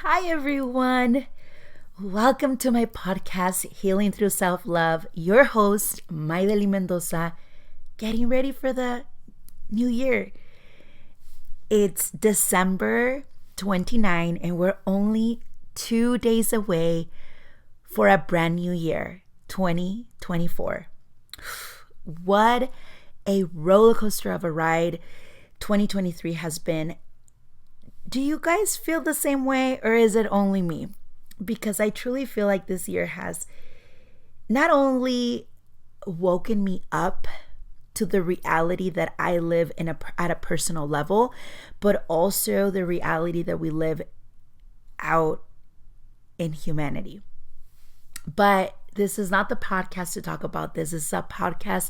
Hi, everyone. Welcome to my podcast, Healing Through Self Love. Your host, Maideli Mendoza, getting ready for the new year. It's December 29, and we're only 2 days away for a brand new year, 2024. What a roller coaster of a ride 2023 has been. Do you guys feel the same way, or is it only me? Because I truly feel like this year has not only woken me up to the reality that I live at a personal level, but also the reality that we live out in humanity. But this is not the podcast to talk about this. This is a podcast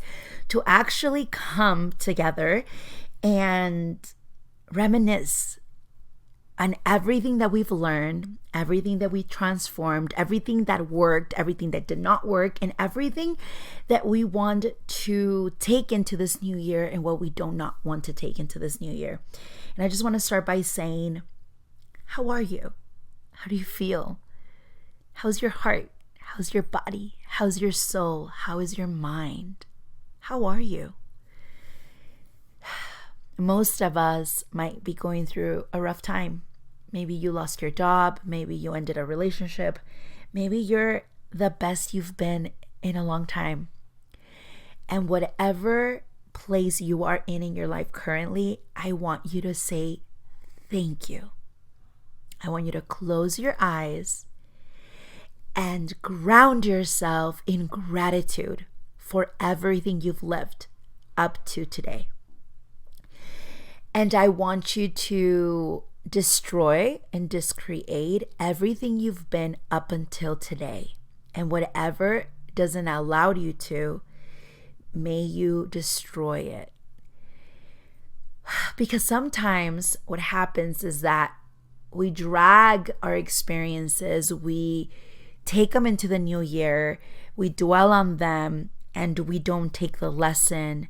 to actually come together and reminisce on everything that we've learned, everything that we transformed, everything that worked, everything that did not work, and everything that we want to take into this new year and what we do not want to take into this new year. And I just want to start by saying, how are you? How do you feel? How's your heart? How's your body? How's your soul? How is your mind? How are you? Most of us might be going through a rough time. Maybe you lost your job. Maybe you ended a relationship. Maybe you're the best you've been in a long time. And whatever place you are in your life currently, I want you to say thank you. I want you to close your eyes and ground yourself in gratitude for everything you've lived up to today. And I want you to destroy and discreate everything you've been up until today. And whatever doesn't allow you to, may you destroy it. Because sometimes what happens is that we drag our experiences, we take them into the new year, we dwell on them, and we don't take the lesson,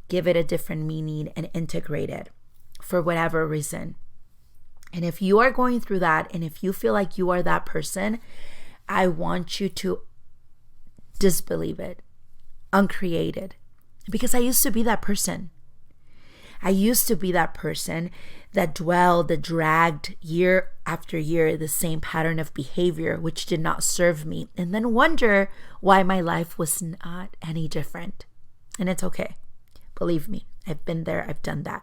give it a different meaning, and integrate it for whatever reason. And if you are going through that, and if you feel like you are that person, I want you to disbelieve it, uncreate it. Because I used to be that person. I used to be that person that dragged year after year the same pattern of behavior, which did not serve me, and then wonder why my life was not any different. And it's okay. Believe me, I've been there, I've done that.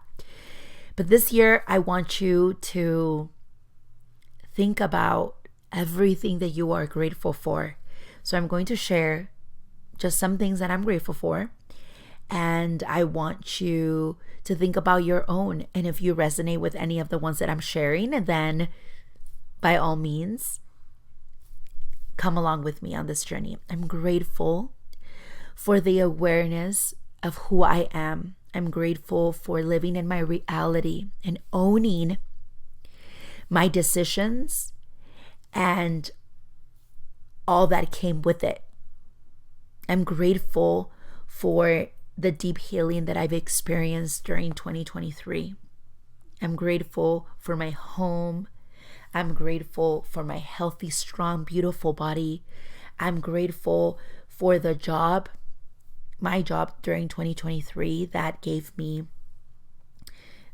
But this year, I want you to think about everything that you are grateful for. So I'm going to share just some things that I'm grateful for. And I want you to think about your own. And if you resonate with any of the ones that I'm sharing, then by all means, come along with me on this journey. I'm grateful for the awareness of who I am. I'm grateful for living in my reality and owning my decisions and all that came with it. I'm grateful for the deep healing that I've experienced during 2023. I'm grateful for my home. I'm grateful for my healthy, strong, beautiful body. I'm grateful for my job during 2023 that gave me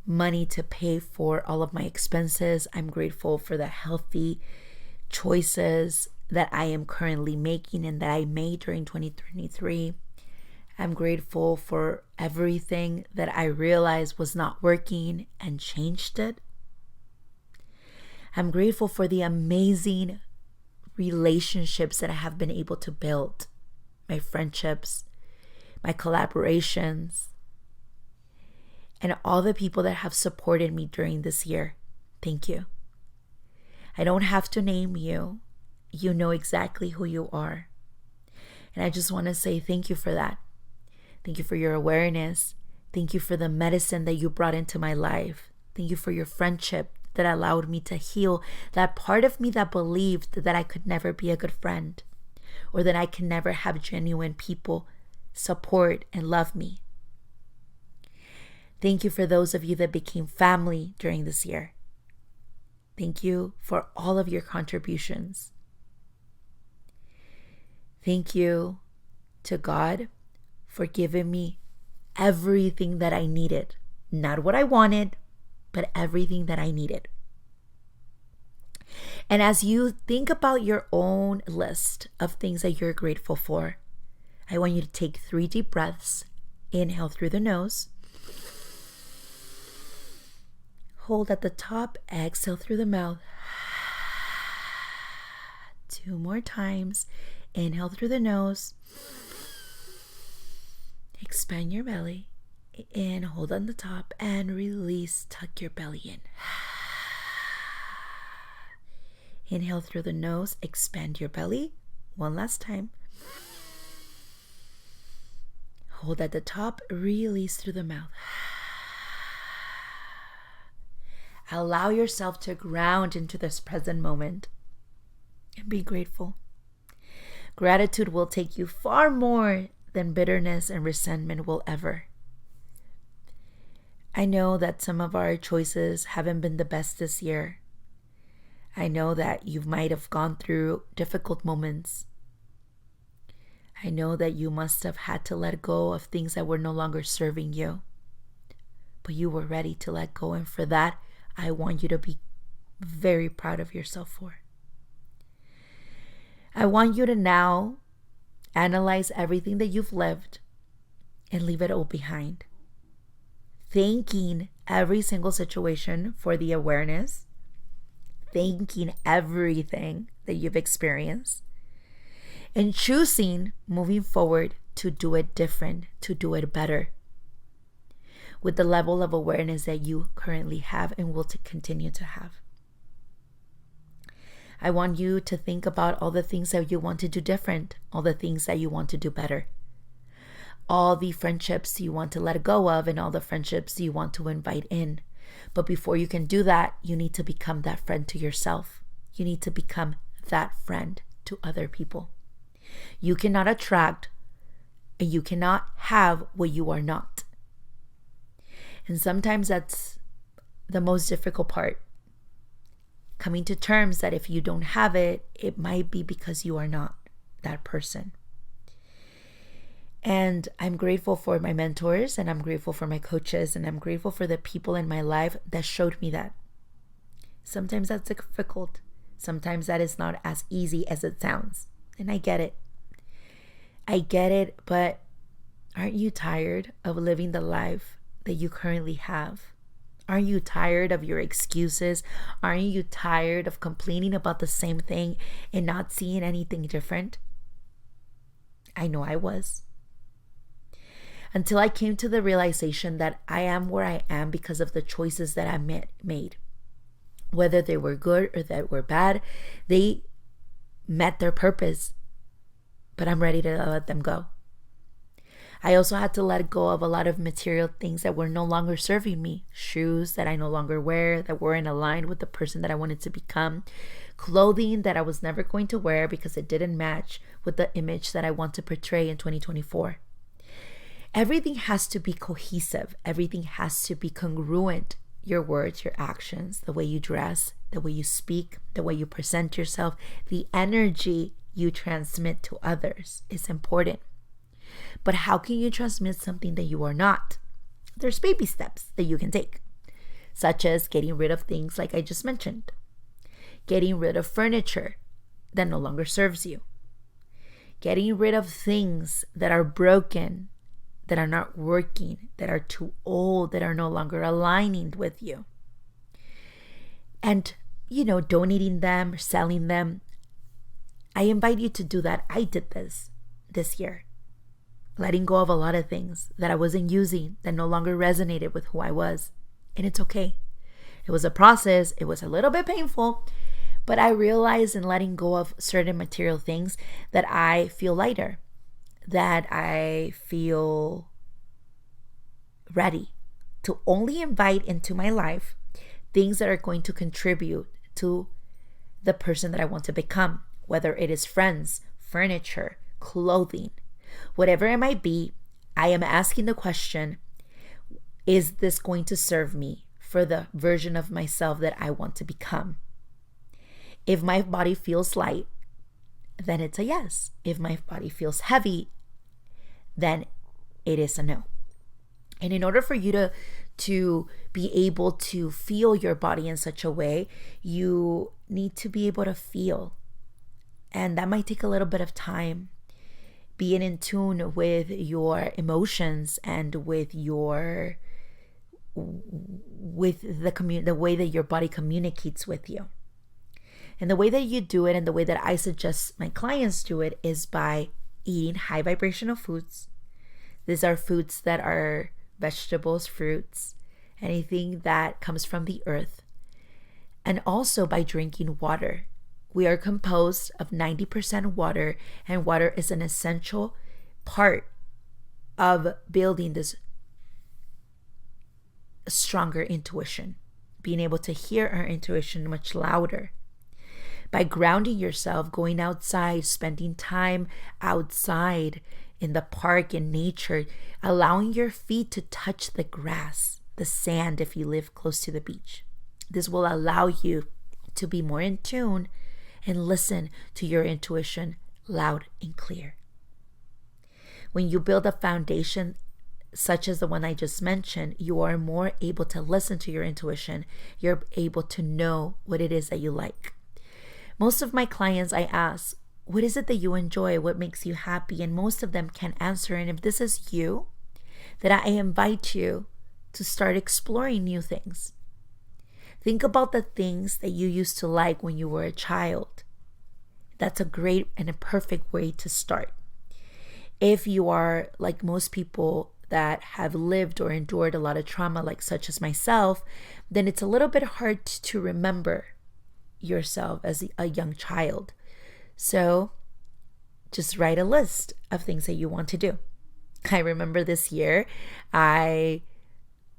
money to pay for all of my expenses. I'm grateful for the healthy choices that I am currently making and that I made during 2023. I'm grateful for everything that I realized was not working and changed it. I'm grateful for the amazing relationships that I have been able to build, my friendships, my collaborations, and all the people that have supported me during this year. Thank you. I don't have to name you. You know exactly who you are. And I just want to say thank you for that. Thank you for your awareness. Thank you for the medicine that you brought into my life. Thank you for your friendship that allowed me to heal that part of me that believed that I could never be a good friend, or that I can never have genuine people support and love me. Thank you for those of you that became family during this year. Thank you for all of your contributions. Thank you to God for giving me everything that I needed. Not what I wanted, but everything that I needed. And as you think about your own list of things that you're grateful for, I want you to take 3 deep breaths. Inhale through the nose. Hold at the top, exhale through the mouth. 2 more times. Inhale through the nose. Expand your belly. In, hold on the top, and release. Tuck your belly in. Inhale through the nose. Expand your belly. One last time. Hold at the top. Release through the mouth. Allow yourself to ground into this present moment and be grateful. Gratitude will take you far more than bitterness and resentment will ever. I know that some of our choices haven't been the best this year. I know that you might have gone through difficult moments. I know that you must have had to let go of things that were no longer serving you. But you were ready to let go, and for that, I want you to be very proud of yourself for. I want you to now analyze everything that you've lived and leave it all behind. Thanking every single situation for the awareness. Thanking everything that you've experienced. And choosing moving forward to do it different, to do it better. With the level of awareness that you currently have and will continue to have. I want you to think about all the things that you want to do different, all the things that you want to do better, all the friendships you want to let go of, and all the friendships you want to invite in. But before you can do that, you need to become that friend to yourself. You need to become that friend to other people. You cannot attract and you cannot have what you are not. And sometimes that's the most difficult part. Coming to terms that if you don't have it, it might be because you are not that person. And I'm grateful for my mentors, and I'm grateful for my coaches, and I'm grateful for the people in my life that showed me that. Sometimes that's difficult. Sometimes that is not as easy as it sounds. And I get it. I get it, but aren't you tired of living the life that you currently have? Aren't you tired of your excuses? Aren't you tired of complaining about the same thing and not seeing anything different? I know I was. Until I came to the realization that I am where I am because of the choices that I made. Whether they were good or that were bad, they met their purpose. But I'm ready to let them go. I also had to let go of a lot of material things that were no longer serving me. Shoes that I no longer wear, that weren't aligned with the person that I wanted to become. Clothing that I was never going to wear because it didn't match with the image that I want to portray in 2024. Everything has to be cohesive. Everything has to be congruent. Your words, your actions, the way you dress, the way you speak, the way you present yourself, the energy you transmit to others is important. But how can you transmit something that you are not? There's baby steps that you can take, such as getting rid of things like I just mentioned, getting rid of furniture that no longer serves you, getting rid of things that are broken, that are not working, that are too old, that are no longer aligning with you. And, donating them, selling them. I invite you to do that. I did this year. Letting go of a lot of things that I wasn't using, that no longer resonated with who I was. And it's okay. It was a process. It was a little bit painful. But I realized in letting go of certain material things that I feel lighter. That I feel ready to only invite into my life things that are going to contribute to the person that I want to become, whether it is friends, furniture, clothing, whatever it might be. I am asking the question, is this going to serve me for the version of myself that I want to become? If my body feels light, then it's a yes. If my body feels heavy, then it is a no. And in order for you to be able to feel your body in such a way, you need to be able to feel. And that might take a little bit of time. Being in tune with your emotions and with the way that your body communicates with you. And the way that you do it, and the way that I suggest my clients do it, is by eating high vibrational foods. These are foods that are vegetables, fruits, anything that comes from the earth. And also by drinking water. We are composed of 90% water, and water is an essential part of building this stronger intuition, being able to hear our intuition much louder. By grounding yourself, going outside, spending time outside in the park, in nature, allowing your feet to touch the grass, the sand if you live close to the beach. This will allow you to be more in tune and listen to your intuition loud and clear. When you build a foundation such as the one I just mentioned, you are more able to listen to your intuition. You're able to know what it is that you like. Most of my clients, I ask, what is it that you enjoy? What makes you happy? And most of them can answer. And if this is you, then I invite you to start exploring new things. Think about the things that you used to like when you were a child. That's a great and a perfect way to start. If you are like most people that have lived or endured a lot of trauma, like such as myself, then it's a little bit hard to remember yourself as a young child. So just write a list of things that you want to do. I remember this year I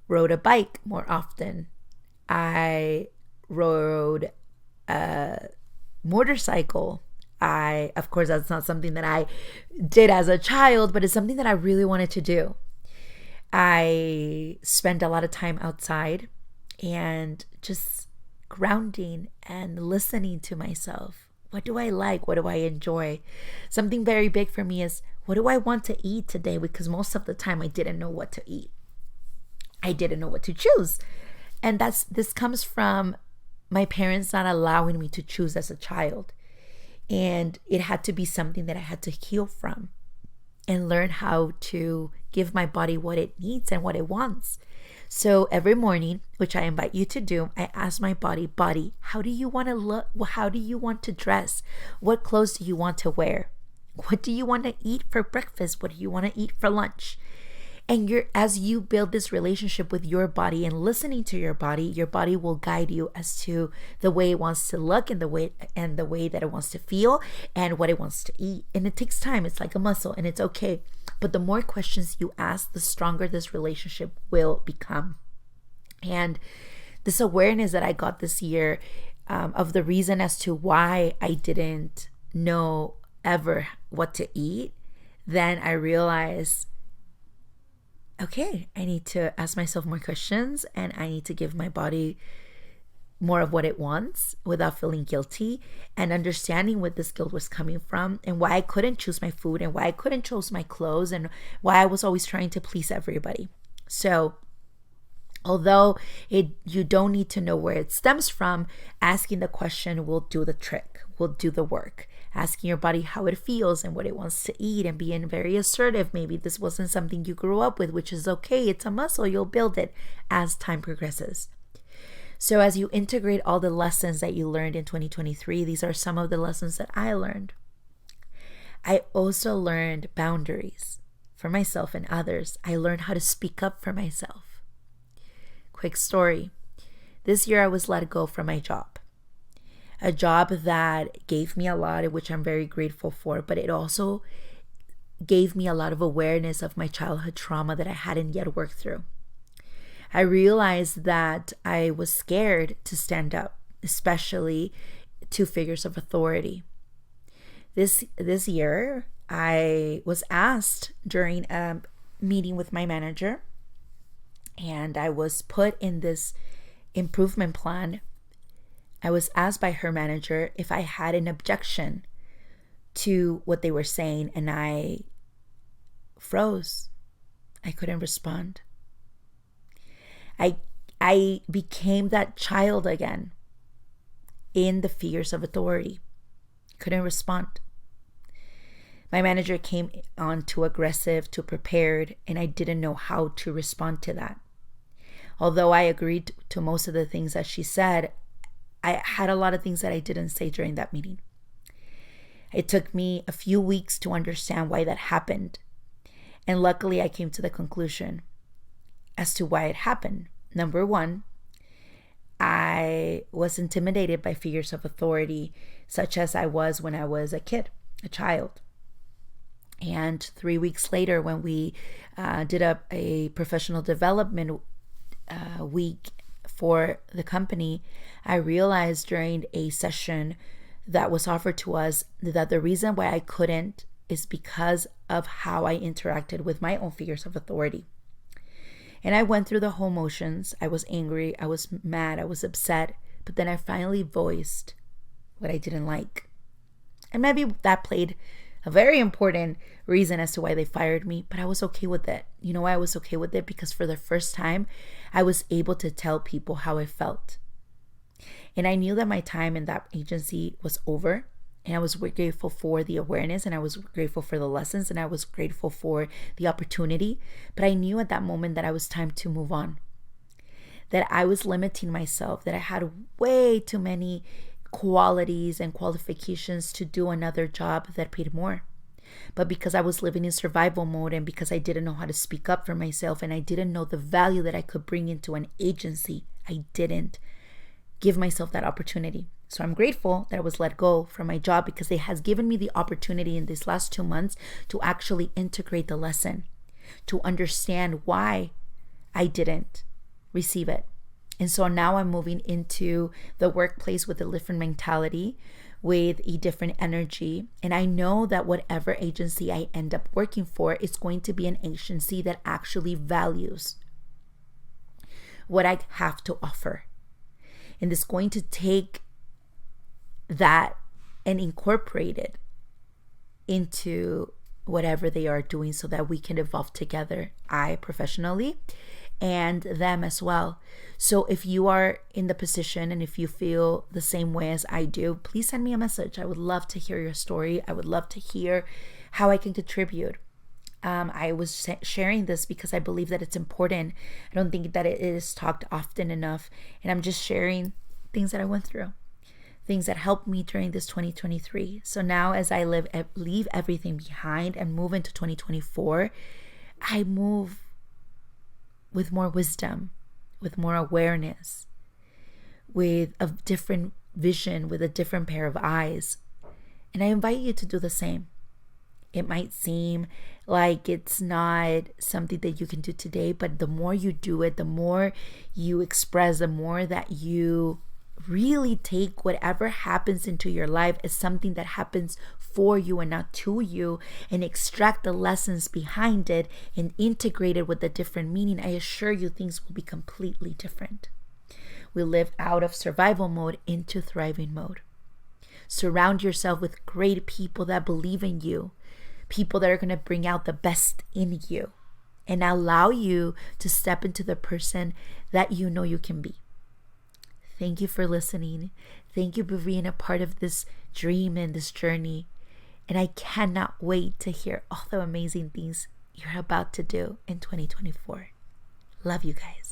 rode a bike more often. I rode a motorcycle. Of course, that's not something that I did as a child, but it's something that I really wanted to do. I spent a lot of time outside and just grounding and listening to myself. What do I like? What do I enjoy? Something very big for me is, what do I want to eat today? Because most of the time I didn't know what to eat. I didn't know what to choose. And this comes from my parents not allowing me to choose as a child. And it had to be something that I had to heal from and learn how to give my body what it needs and what it wants. So every morning, which I invite you to do, I ask my body, how do you want to look? How do you want to dress? What clothes do you want to wear? What do you want to eat for breakfast? What do you want to eat for lunch? And as you build this relationship with your body and listening to your body will guide you as to the way it wants to look and the way that it wants to feel and what it wants to eat. And it takes time. It's like a muscle, and it's okay. But the more questions you ask, the stronger this relationship will become. And this awareness that I got this year of the reason as to why I didn't know ever what to eat, then I realized, okay, I need to ask myself more questions, and I need to give my body more of what it wants without feeling guilty, and understanding where this guilt was coming from and why I couldn't choose my food and why I couldn't choose my clothes and why I was always trying to please everybody. So although you don't need to know where it stems from, asking the question will do the trick, will do the work. Asking your body how it feels and what it wants to eat and being very assertive. Maybe this wasn't something you grew up with, which is okay. It's a muscle. You'll build it as time progresses. So as you integrate all the lessons that you learned in 2023, these are some of the lessons that I learned. I also learned boundaries for myself and others. I learned how to speak up for myself. Quick story. This year I was let go from my job. A job that gave me a lot, which I'm very grateful for, but it also gave me a lot of awareness of my childhood trauma that I hadn't yet worked through. I realized that I was scared to stand up, especially to figures of authority. This year, I was asked during a meeting with my manager, and I was put in this improvement plan I was asked by her manager if I had an objection to what they were saying, and I froze. I couldn't respond. I became that child again in the figures of authority. Couldn't respond. My manager came on too aggressive, too prepared, and I didn't know how to respond to that. Although I agreed to most of the things that she said, I had a lot of things that I didn't say during that meeting. It took me a few weeks to understand why that happened. And luckily, I came to the conclusion as to why it happened. Number one, I was intimidated by figures of authority, such as I was when I was a kid, a child. And 3 weeks later, when we did a professional development week for the company, I realized during a session that was offered to us that the reason why I couldn't is because of how I interacted with my own figures of authority. And I went through the whole motions. I was angry, I was mad, I was upset, but then I finally voiced what I didn't like. And maybe that played a very important reason as to why they fired me, but I was okay with it. You know why I was okay with it? Because for the first time, I was able to tell people how I felt. And I knew that my time in that agency was over. And I was grateful for the awareness, and I was grateful for the lessons, and I was grateful for the opportunity. But I knew at that moment that it was time to move on, that I was limiting myself, that I had way too many qualities and qualifications to do another job that paid more. But because I was living in survival mode, and because I didn't know how to speak up for myself, and I didn't know the value that I could bring into an agency, I didn't give myself that opportunity. So I'm grateful that I was let go from my job, because it has given me the opportunity in these last 2 months to actually integrate the lesson, to understand why I didn't receive it. And so now I'm moving into the workplace with a different mentality, with a different energy. And I know that whatever agency I end up working for is going to be an agency that actually values what I have to offer. And it's going to take that and incorporate it into whatever they are doing, so that we can evolve together, I professionally and them as well. So if you are in the position, and if you feel the same way as I do, please send me a message. I would love to hear your story. I would love to hear how I can contribute. I was sharing this because I believe that it's important. I don't think that it is talked often enough, and I'm just sharing things that I went through, things that helped me during this 2023. So now, as I leave everything behind and move into 2024, I move with more wisdom, with more awareness, with a different vision, with a different pair of eyes. And I invite you to do the same. It might seem like it's not something that you can do today, but the more you do it, the more you express, the more that you really take whatever happens into your life as something that happens for you and not to you, and extract the lessons behind it and integrate it with a different meaning, I assure you things will be completely different. We live out of survival mode into thriving mode. Surround yourself with great people that believe in you, people that are going to bring out the best in you and allow you to step into the person that you know you can be. Thank you for listening. Thank you for being a part of this dream and this journey. And I cannot wait to hear all the amazing things you're about to do in 2024. Love you guys.